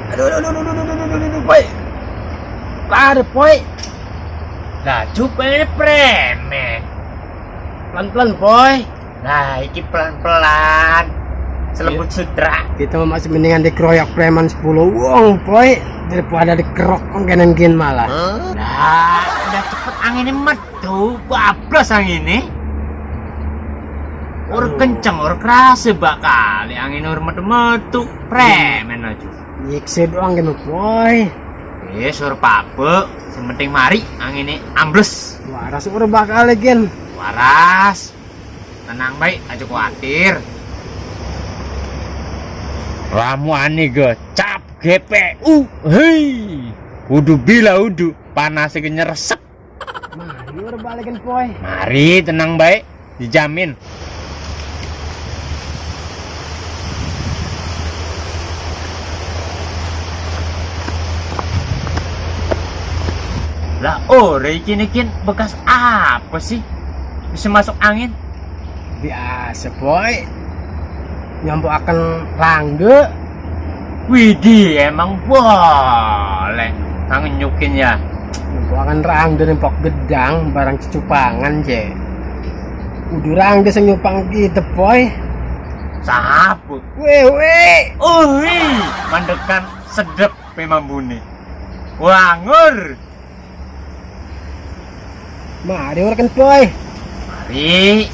Aduh, boy. Lari, boy. Laju preme. Pelan-pelan, boy. Nah, iki pelan-pelan. Selembut sudra. Kita masih mendingan dikeroyak preman 10 wong, boy, daripada dikerok gen malah. Nah, udah cepet anginnya metu, bablas anginnya. Kenceng, keras bakal angin metu premen aja. Nyikse doang gitu, boy. Pape, sementing mari anginnya ambles. Waras bakal gen. Waras. Tenang baik, aja khawatir. Ramu ani cap GPU. Hei. Udu bila udu, panasnya nyeresek. Mari balikin, boy. Mari, tenang baik, dijamin. Lah, Reikin bekas apa sih? Bisa masuk angin? Biasa, boy. Nyambuk akan langge. Widih, emang boleh. Kangen nyukin ya. Nyambuk akan rangge nempok gedang barang cecupangan, je. Udah rangge senyupang gitu, boy. Sabut. Wewe. Mandekan sedep memang buni. Wangur. Mari kan, boy. Mari.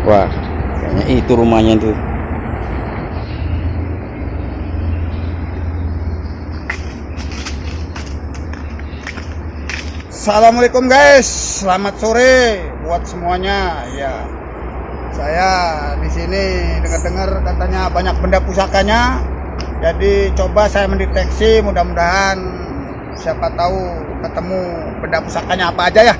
Wah, kayaknya itu rumahnya tuh. Assalamualaikum guys, selamat sore buat semuanya. Ya, saya di sini dengar-dengar katanya banyak benda pusakanya. Jadi coba saya mendeteksi, mudah-mudahan siapa tahu ketemu benda pusakanya apa aja ya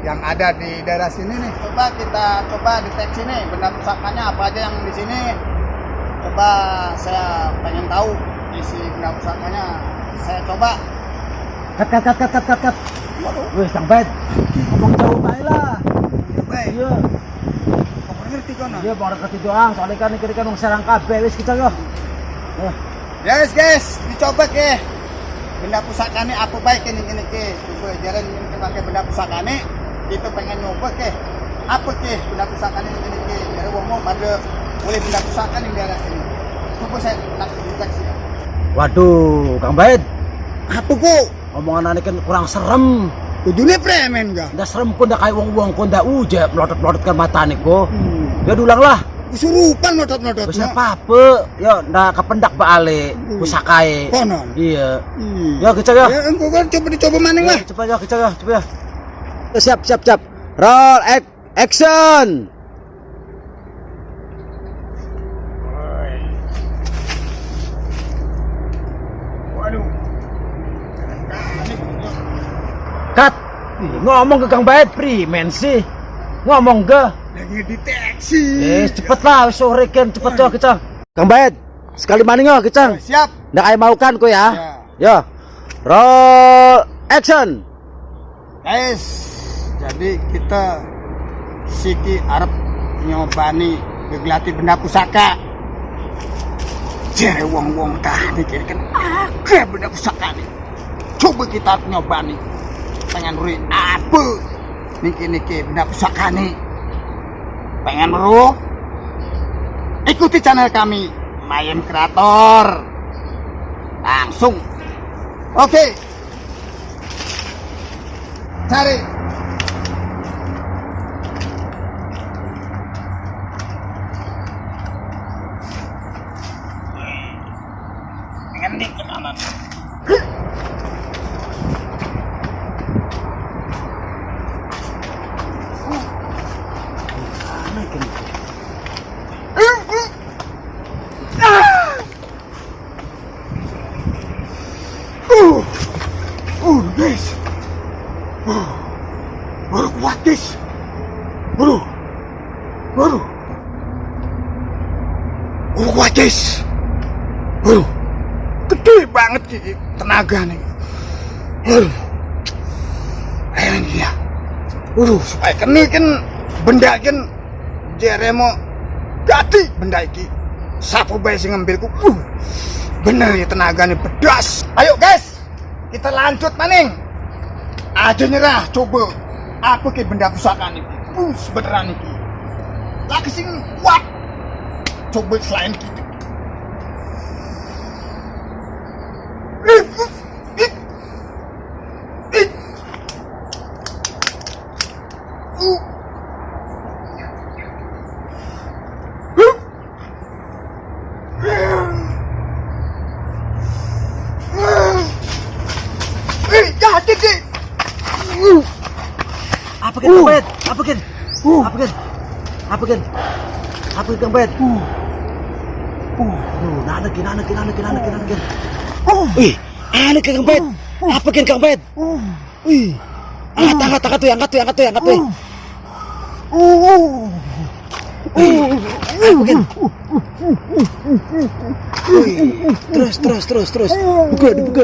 yang ada di daerah sini nih. Kita coba deteksi nih benda pusakanya apa aja yang di sini. Coba saya pengen tahu isi benda pusakanya. Saya coba. Kat. Wih, Kang Bed. Ngomong jauh bae lah. Iya. Kamu ngerti kan? Iya, baru keti doang. Soalnya kan iki kan wong serang kabeh wis kita yo. Guys, dicoba ke. Benda pusakanya apa baik ini ke. Coba jalan ini pakai benda pusakanya. Kita pengen nyoba ke. Apa ke benda pusakanya ini ke. Dari wong pada boleh benda pusaka yang daerah sini. Coba saya nak deteksi. Waduh, Kang Bed. Apa kok? Omongan aneh kan kurang serem. Ujungnya premen gak? Nggak serem kok, nggak kayak wong-wong kok, nggak uje melodot-melodot kan mata nih kok. Ya ulang lah. Kesurupan melodot-melodot. Bisa apa? Ya nggak kependak baale, pusakae. Konon. Iya. Ya kita ya. Ya engkau kan coba maning lah. Coba ya kita ya, coba ya. Siap. Roll action. Waduh. Kat. Ngomong ke Kang Baet primen sih. Ngomong ke. Lagi deteksi. Cepet lah, sore kan cepet yo kita. Kang Baet, sekali maning yo kita. Siap. Ndak ay mau kan ko ya. Ya. Yo. Roll action. Guys, jadi kita Siki Arab nyobani geglati benda pusaka. Jere wong-wong tadi kan akeh benda pusaka nih. Coba kita nyobani. Pengen rui apa? Niki benda pusaka nih. Pengen ru? Ikuti channel kami Mayem Kreator. Langsung. Oke. Cari. Pengen di ke kanan. Guys. Kuat guys. Waduh. Kuat guys. Gede banget tenaga nih. Ayo ya. Supaya kene kan benda kan jeremo gati benda iki. Sapu bae sing ngambilku. Bener ya tenaganya pedas. Ayo guys, kita lanjut maning. Aja nyerah, coba. Apa ke benda pusaka ini? Beneran ini. Lagi sing kuat. Coba selain kita. Apa kan Kang Bet? Apa kan? Apa kan? Apa kan? Apa kan Kang Bet? Nana kan. Wih, ada Kang Bet. Apa kan Kang Bet? Wih. Angkat tuh. Apa kan? Terus. Dibuka.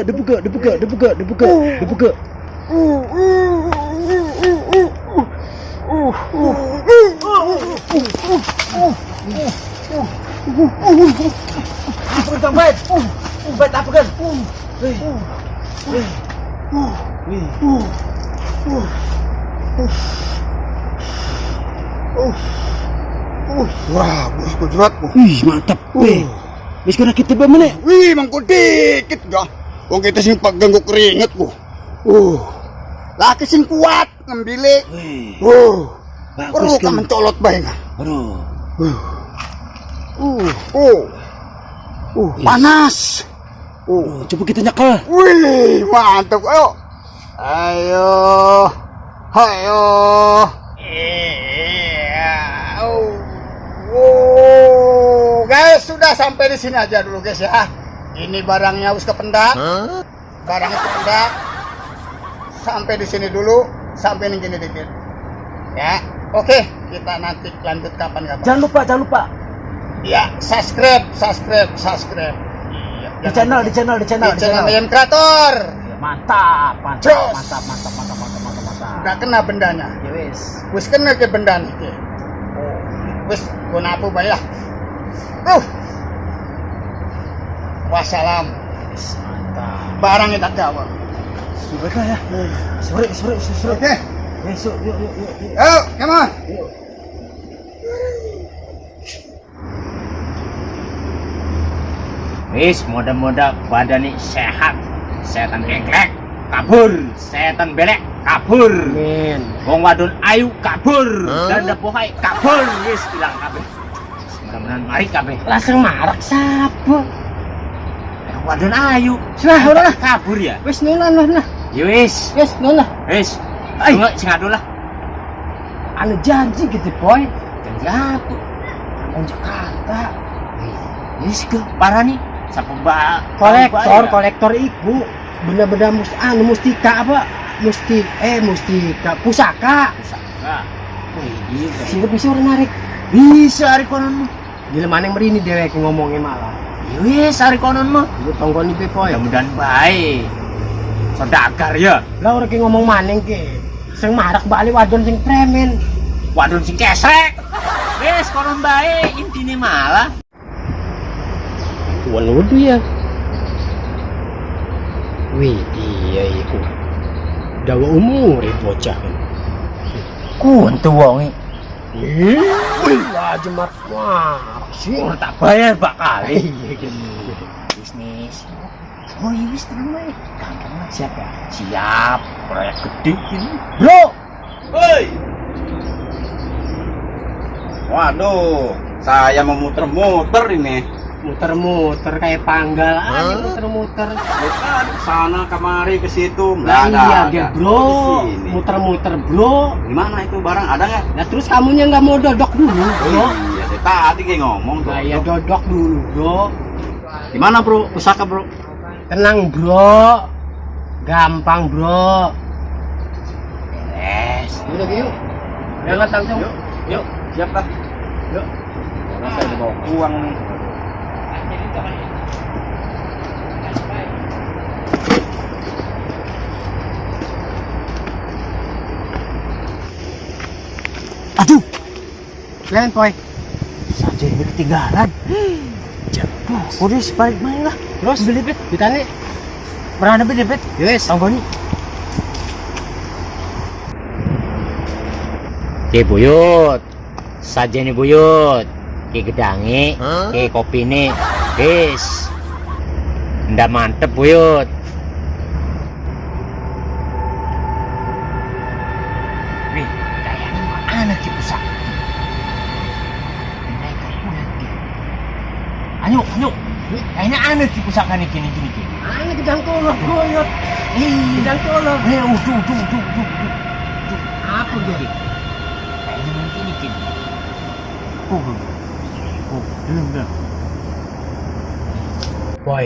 Apa kan Bet? Bet apa kan? Wah, bosku jeratmu. Wih, mantap. Wis kena kita bemene. Wih, mangko dikit gak. Wong kita sing pegang kok keringetku. Laki sing kuat ngembile. Perlu Bagus kan kan. mencolot bae kan. Aduh. Panas. Coba kita nyekel. Wih, mantap. Ayo. Guys, sudah sampai di sini aja dulu guys ya. Ini barangnya harus kependak. Barangnya kependak. Sampai di sini dulu, sampai ini gini dikit. Ya, oke, kita nanti lanjut kapan-kapan. Jangan lupa. Ya, subscribe. Iya, Di channel. di channel Mayan Kreator. Mantap. Jos. Mantap. Udah kena bendanya. Ya wis. Wis kena ke benda nih. Wis guna apa bae lah. Wassalam. Mantap. Barangnya tak gawa. Sudah ya. Sore. Oke. Besok yuk. Ayo, come on. Wis, moda-moda badan sehat. Setan engklek kabur, setan belek kabur. Amin. Wong wadon ayu kabur, dan pohai kabur. Wis ilang kabeh. Mudah-mudahan mari kabeh. Langsung marak sapa? Wadon ayu. Sudah, udah lah. Kabur ya. Wis nulah. Ya wis. Wis nulah. Wis. Ay. Tunggu sing adu lah. Anu janji gitu, boy. Janji apa? Orang Jakarta. Wis ke parah nih. Sapa ba Kolektor iku bener-bener mustika apa? Mustika pusaka. Pusaka. Wih, iya. Sing bisa orang narik. Bisa ari konon mah. Gila mana yang merini dewek ngomongin malah. Ya wis ari konon mah. Lu tonggoni pe boy. Mudah-mudahan baik. Saudagar ya. Lah orang ki ngomong maning ke. Sing marak bali wadon sing premen. Wadon sing kesrek. Wis konon bae intine malah. Tuan wudu ya. Wih, iya iku. Dawa umur bocah. Kun tuh wonge. Wih, lah jemat wah. Sing Ora tak bayar bak kali. iya Bisnis. Oh iya wis tenang bae. Gampang lah siap ya. Siap. Proyek gede ini. bro. Woi. Waduh, saya mau muter-muter ini. Muter-muter kayak panggal aja muter-muter. Bukan sana kemari ke situ. Lah iya dia bro. Di sini. Muter-muter bro. Gimana itu barang ada nggak? Nah terus kamunya nggak mau dodok dulu bro. Iya, dari tadi kayak ngomong tuh. Nah ya dodok dulu bro. Gimana bro? Pusaka bro? Tenang bro. Gampang bro. Yes. Udah yuk. Jangan langsung. Yuk, siap lah. Yuk. Karena saya bawa uang nih. Aduh, Kalian poy. Saja yang ketinggalan. Jatuh. Udah sebalik main lah. Terus belipit ditanya. Pernah belipit? Yes. Tanggoni. Ki buyut. Saja nih buyut. Ki gedangi, ki kopi nih. Wis. Ndak mantep buyut. Wih, kayaknya mana ki pusat. Anyuk. Kayaknya aneh ki pusaka nih gini. Ana gedang kolor koyot. Gedang kolor. Udah. Apa jadi? Kayaknya mungkin ini. Belum. Boy,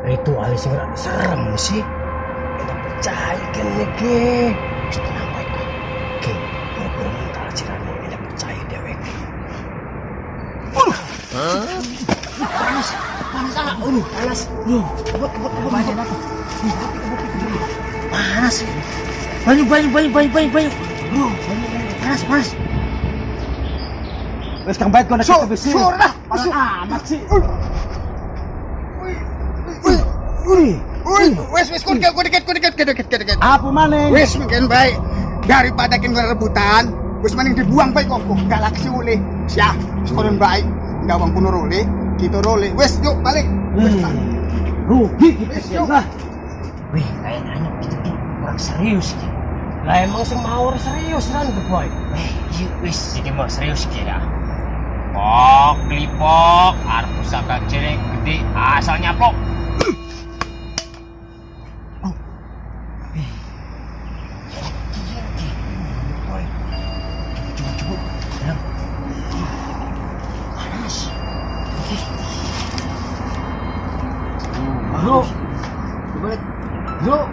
ritual sing serem sih. Kita percaya kan iki. Tenang baik. Oke, pura-pura mental cirane kita percaya dewek. Panas ah. Panas. Kebut. Panas. Banyu. Panas. wes Kang Bait kau nak kita besi. Sur dah. Amat sih. Wes ku deket. Apa mana? Wes mungkin baik daripada kita rebutan. Wes mending dibuang baik kok galaksi oleh. Syah, sekolah baik. Gawang kuno role, kita role. Wes yuk balik. Rugi kita sih lah. Wih, kayaknya kita kurang serius ki. Lah emang semawar serius kan tuh boy. Wis, jadi mau serius ki dah. Pok, klipok, arep pusaka jelek gede asal nyaplok. Bro,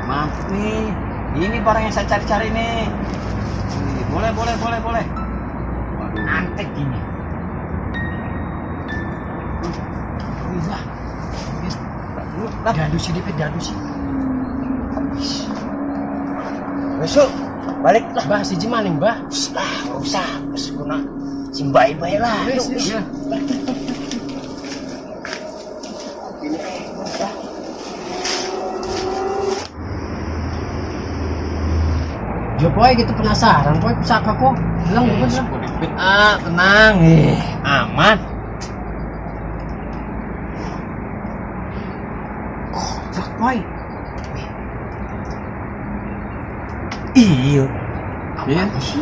mantap nih. Ini barang yang saya cari-cari nih. Boleh. Waduh, antek gini. Dadu sih dipit. Besok balik lah. Bah si Jimaning bah. Usah guna simbai-bai lah. Wes. Jo boy gitu penasaran boy pusaka kok bilang bukan Tenang. Aman. Kontrak boy. Iya.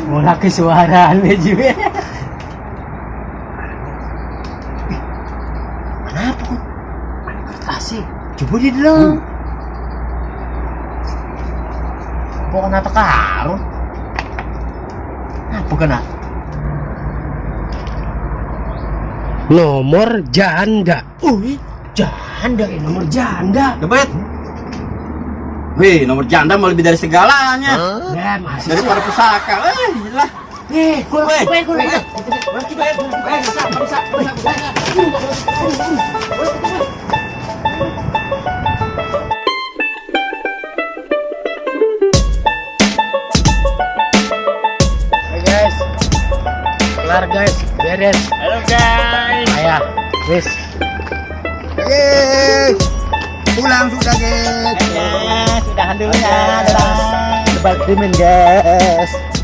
Mulai kesuaraan juga. Kenapa kok? Kertas sih. Coba di dalam. Kok kena tekarun? Apa kena? Nomor janda. Janda ini. Nomor janda. Kebet. Wih, nomor janda mau lebih dari segalanya. Ya masih. Daripada pusaka. Lah. Guys, kelar guys, beres. Halo guys. Ayah, wis. Guys, pulang sudah guys. Sudahan dulu ya. Dadah. Lebat krimen, guys.